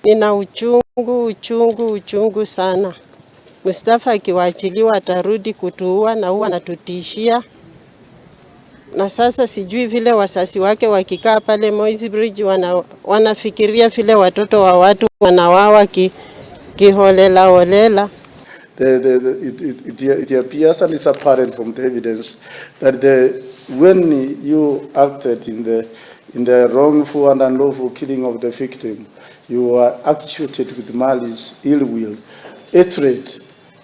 Nina uchungu sana. Mustafa akiwaachiliwa atarudi kutuua na huwa anatutishia. Na sasa sijui vile wasasi wake wakikaa pale Moi's Bridge wanafikiria vile watoto wa watu wanawawa kiholela. It appears and is apparent from the evidence that when you acted in the wrongful and unlawful killing of the victim, you were actuated with malice, ill will, hatred,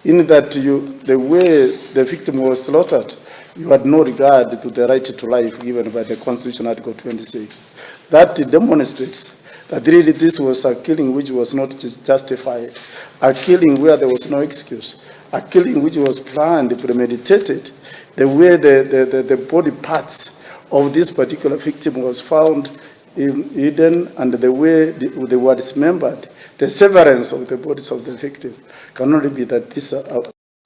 in that the way the victim was slaughtered, you had no regard to the right to life given by the Constitution Article 26. That demonstrates that really this was a killing which was not justified, a killing where there was no excuse, a killing which was planned, premeditated. The way the body parts of this particular victim was found hidden, and the way they were dismembered, the severance of the bodies of the victim can only be that this is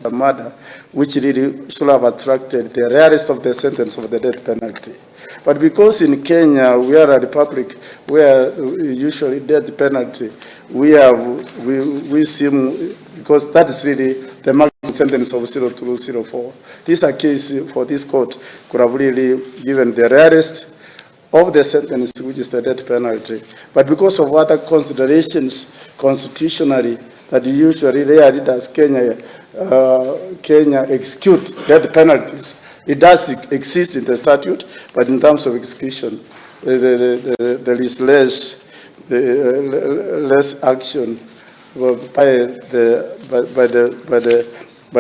a murder which really should have attracted the rarest of the sentence of the death penalty. But because in Kenya we are a republic where usually death penalty we seem, because that is really the maximum sentence of 0 to 04. This is a case for this court could have really given the rarest of the sentence, which is the death penalty. But because of other considerations constitutionally that usually rarely does Kenya execute death penalties. It does exist in the statute, but in terms of execution, there is less action by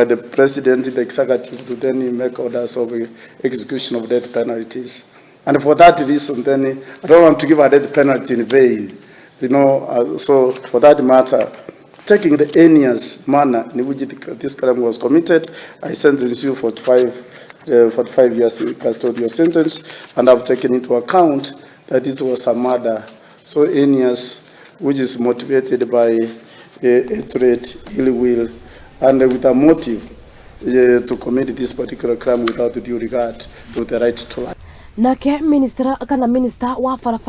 the president in the executive to then make orders of execution of death penalties. And for that reason, then I don't want to give a death penalty in vain. So for that matter, taking the heinous manner in which this crime was committed, I sentence you 45 years custodial sentence, and I've taken into account that this was a murder so heinous, which is motivated by hatred, ill will, and with a motive to commit this particular crime without due regard to the right to life. Nake minister wa